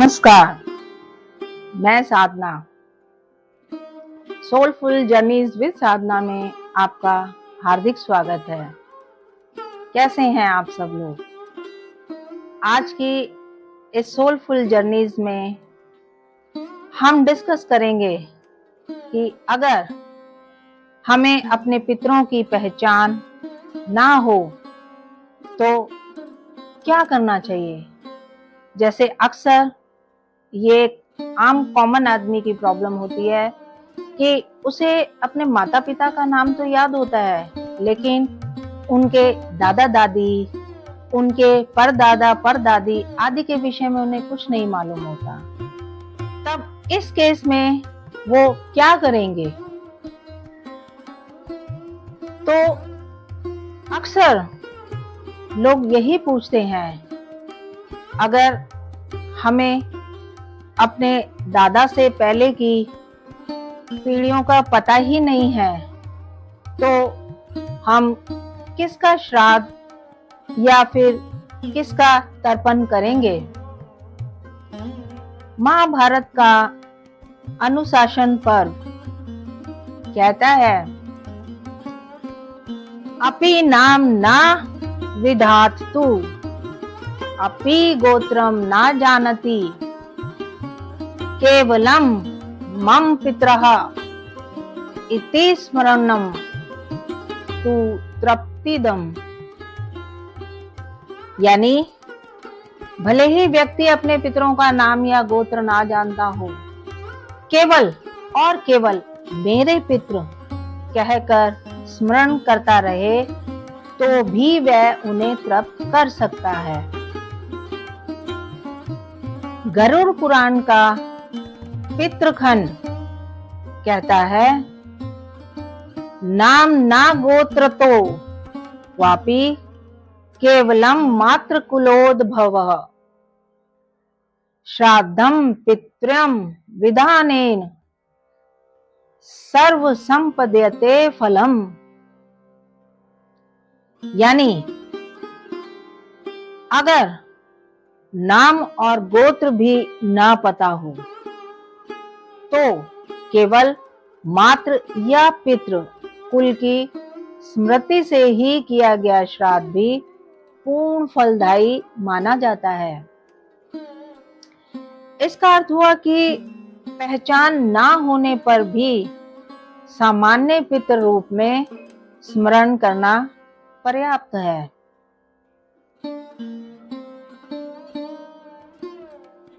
नमस्कार, मैं साधना। Soulful journeys with साधना में आपका हार्दिक स्वागत है। कैसे हैं आप सब लोग? आज की इस सोलफुल जर्नीज में हम डिस्कस करेंगे कि अगर हमें अपने पितरों की पहचान ना हो तो क्या करना चाहिए। जैसे अक्सर ये आम कॉमन आदमी की प्रॉब्लम होती है कि उसे अपने माता पिता का नाम तो याद होता है, लेकिन उनके दादा दादी, उनके परदादा परदादी आदि के विषय में उन्हें कुछ नहीं मालूम होता। तब इस केस में वो क्या करेंगे? तो अक्सर लोग यही पूछते हैं, अगर हमें अपने दादा से पहले की पीढ़ियों का पता ही नहीं है तो हम किसका श्राद्ध या फिर किसका तर्पण करेंगे। महाभारत का अनुशासन पर्व कहता है, अपि नाम ना विधात तु अपि गोत्रम ना जानति केवलम मम पितरः इति स्मरणम तु तृप्तिदम। यानी भले ही व्यक्ति अपने पितरों का नाम या गोत्र ना जानता हो, केवल और केवल मेरे पितृ कहकर स्मरण करता रहे तो भी वह उन्हें तृप्त कर सकता है। गरुड़ पुराण का पितृखंड कहता है, नाम ना गोत्र तो वापि केवलम मात्र कुलोद्भवः श्राद्धम पितृम विधानेन सर्व संपद्यते फलम। यानी अगर नाम और गोत्र भी ना पता हो तो केवल मात्र या पितृ कुल की स्मृति से ही किया गया श्राद्ध भी पूर्ण फलदायी माना जाता है। इसका अर्थ हुआ कि पहचान ना होने पर भी सामान्य पितृ रूप में स्मरण करना पर्याप्त है।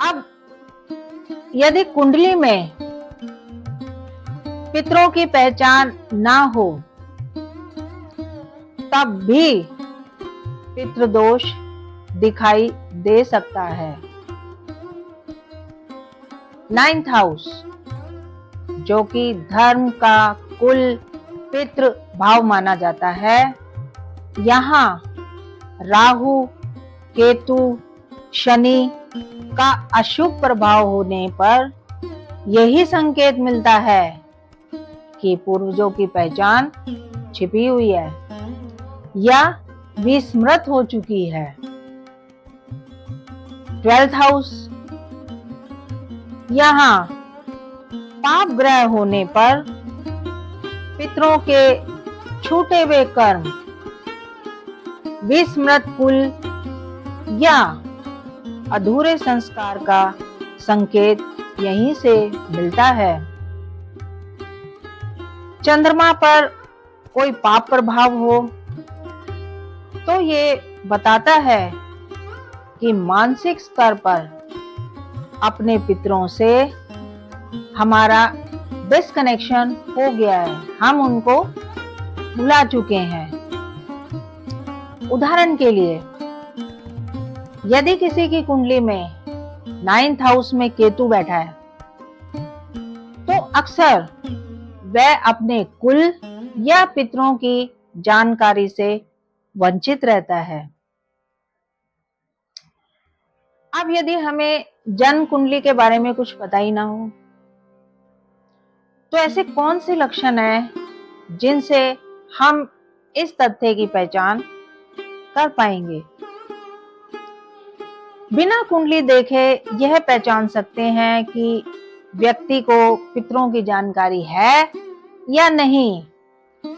अब यदि कुंडली में पितरों की पहचान ना हो तब भी पितृदोष दिखाई दे सकता है। 9th हाउस, जो कि धर्म का कुल पितृ भाव माना जाता है, यहाँ राहु, केतु, शनि का अशुभ प्रभाव होने पर यही संकेत मिलता है कि पूर्वजों की पहचान छिपी हुई है या विस्मृत हो चुकी है। 12th हाउस, यहाँ पाप ग्रह होने पर पितरों के छूटे हुए कर्म, विस्मृत कुल या अधूरे संस्कार का संकेत यहीं से मिलता है। चंद्रमा पर कोई पाप प्रभाव हो तो ये बताता है कि मानसिक स्तर पर अपने पितरों से हमारा डिस्कनेक्शन हो गया है, हम उनको भुला चुके हैं। उदाहरण के लिए, यदि किसी की कुंडली में 9th हाउस में केतु बैठा है तो अक्सर वह अपने कुल या पितरों की जानकारी से वंचित रहता है। अब यदि हमें जन्म कुंडली के बारे में कुछ पता ही ना हो तो ऐसे कौन से लक्षण हैं जिनसे हम इस तथ्य की पहचान कर पाएंगे। बिना कुंडली देखे यह पहचान सकते हैं कि व्यक्ति को पितरों की जानकारी है या नहीं,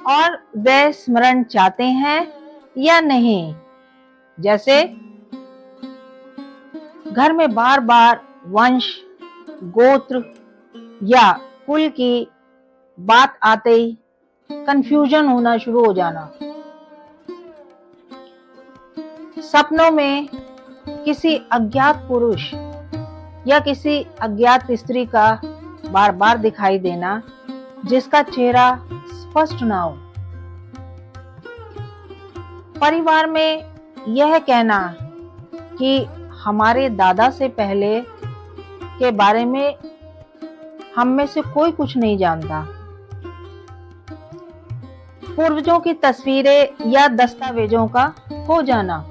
और वे स्मरण चाहते हैं या नहीं। जैसे घर में बार बार वंश, गोत्र या कुल की बात आते ही कंफ्यूजन होना शुरू हो जाना। सपनों में किसी अज्ञात पुरुष या किसी अज्ञात स्त्री का बार बार दिखाई देना जिसका चेहरा स्पष्ट ना हो। परिवार में यह कहना कि हमारे दादा से पहले के बारे में हम में से कोई कुछ नहीं जानता। पूर्वजों की तस्वीरें या दस्तावेजों का खो जाना,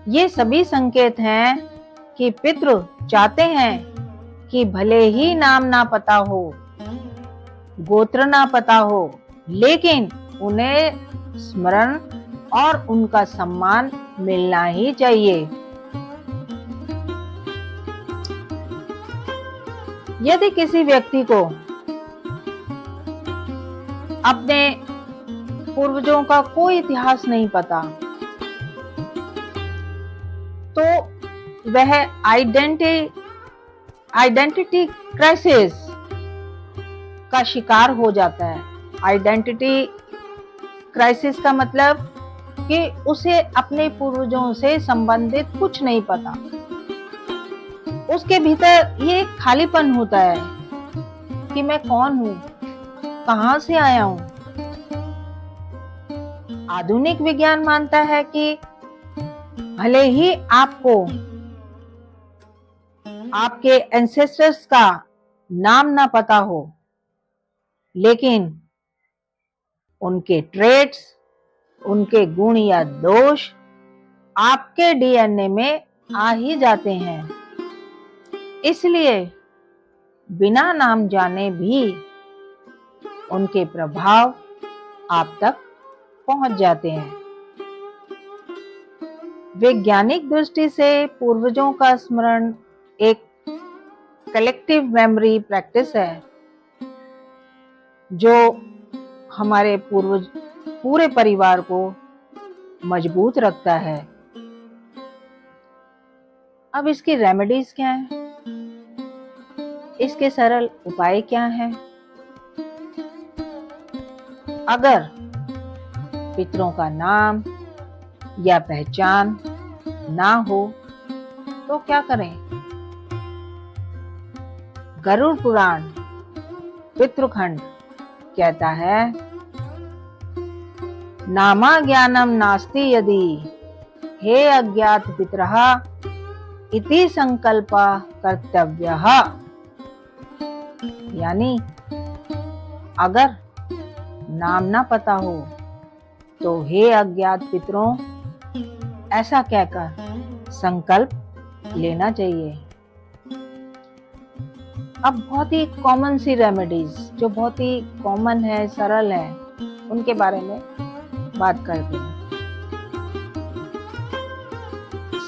ये सभी संकेत हैं कि पितृ चाहते हैं कि भले ही नाम ना पता हो, गोत्र ना पता हो, लेकिन उन्हें स्मरण और उनका सम्मान मिलना ही चाहिए। यदि किसी व्यक्ति को अपने पूर्वजों का कोई इतिहास नहीं पता, तो वह आइडेंटिटी क्राइसिस का शिकार हो जाता है। आइडेंटिटी क्राइसिस का मतलब कि उसे अपने पूर्वजों से संबंधित कुछ नहीं पता। उसके भीतर ये खालीपन होता है कि मैं कौन हूं, कहां से आया हूं। आधुनिक विज्ञान मानता है कि भले ही आपको आपके एंसेस्टर्स का नाम ना पता हो, लेकिन उनके ट्रेट्स, उनके गुण या दोष आपके डीएनए में आ ही जाते हैं। इसलिए बिना नाम जाने भी उनके प्रभाव आप तक पहुंच जाते हैं। वैज्ञानिक दृष्टि से पूर्वजों का स्मरण एक कलेक्टिव मेमोरी प्रैक्टिस है जो हमारे पूरे परिवार को मजबूत रखता है। अब इसकी रेमेडीज क्या है, इसके सरल उपाय क्या हैं? अगर पितरों का नाम या पहचान ना हो तो क्या करें? गरुड़ पुराण पितृखंड कहता है, नामा ज्ञानम नास्ति यदि हे अज्ञात पितरः इति संकल्प कर्तव्यः। यानी अगर नाम ना पता हो तो हे अज्ञात पितरों, ऐसा कहकर संकल्प लेना चाहिए। अब बहुत ही कॉमन सी रेमेडीज जो बहुत ही कॉमन है, सरल है, उनके बारे में बात करते हैं।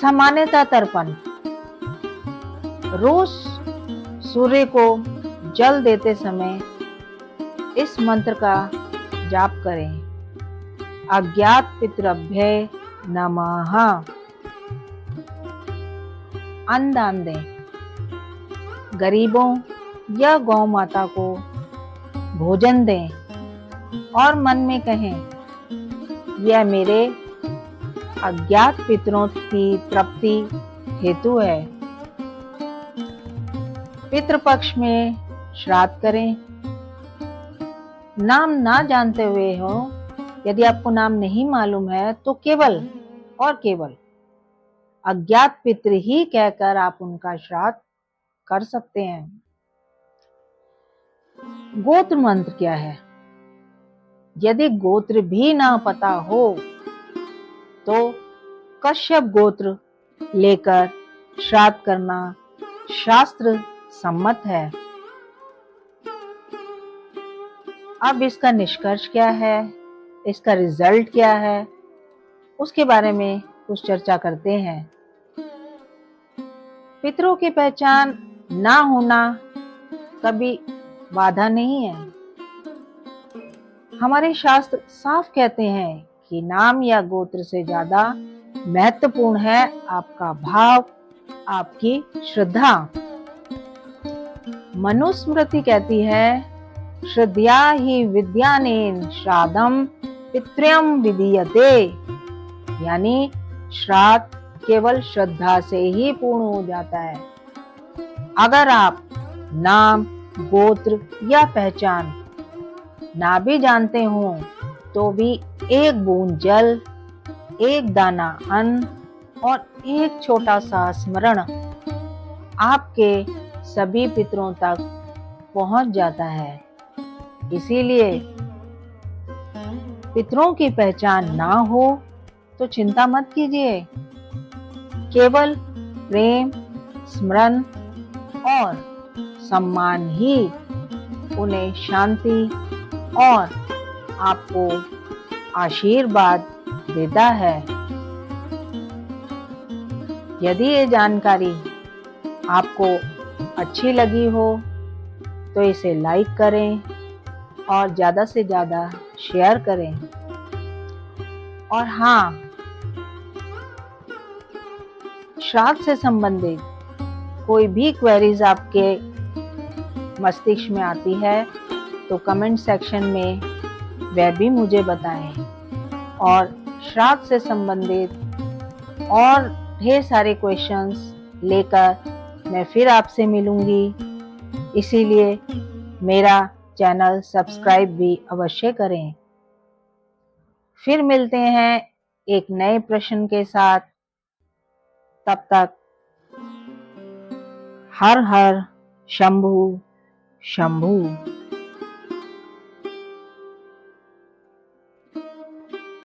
सामान्यता तर्पण, रोज सूर्य को जल देते समय इस मंत्र का जाप करें, अज्ञात पितृभ्ये नमः। अन्नदान दें, गरीबों या गौ माता को भोजन दें और मन में कहें, यह मेरे अज्ञात पितरों की तृप्ति हेतु है। पितृपक्ष में श्राद्ध करें। नाम ना जानते हुए हो, यदि आपको नाम नहीं मालूम है तो केवल और केवल अज्ञात पितृ ही कहकर आप उनका श्राद्ध कर सकते हैं। गोत्र मंत्र क्या है? यदि गोत्र भी ना पता हो तो कश्यप गोत्र लेकर श्राद्ध करना शास्त्र सम्मत है। अब इसका निष्कर्ष क्या है, इसका रिजल्ट क्या है, उसके बारे में कुछ चर्चा करते हैं। पितरों की पहचान ना होना कभी बाधा नहीं है। हमारे शास्त्र साफ कहते हैं कि नाम या गोत्र से ज्यादा महत्वपूर्ण है आपका भाव, आपकी श्रद्धा। मनुस्मृति कहती है, श्रद्धया ही विद्यानेन श्राद्धम पितृम विधीयते, यानी श्राद्ध केवल श्रद्धा से ही पूर्ण हो जाता है। अगर आप नाम, गोत्र या पहचान ना भी जानते हो तो भी एक बूंद जल, एक दाना अन्न और एक छोटा सा स्मरण आपके सभी पितरों तक पहुंच जाता है। इसीलिए पितरों की पहचान ना हो तो चिंता मत कीजिए। केवल प्रेम, स्मरण और सम्मान ही उन्हें शांति और आपको आशीर्वाद देता है। यदि ये जानकारी आपको अच्छी लगी हो तो इसे लाइक करें और ज़्यादा से ज़्यादा शेयर करें। और हाँ, श्राद्ध से संबंधित कोई भी क्वेरीज आपके मस्तिष्क में आती है तो कमेंट सेक्शन में वह भी मुझे बताएं। और श्राद्ध से संबंधित और ढेर सारे क्वेश्चंस लेकर मैं फिर आपसे मिलूंगी। इसीलिए मेरा चैनल सब्सक्राइब भी अवश्य करें। फिर मिलते हैं एक नए प्रश्न के साथ। तब तक हर हर शंभू शंभू।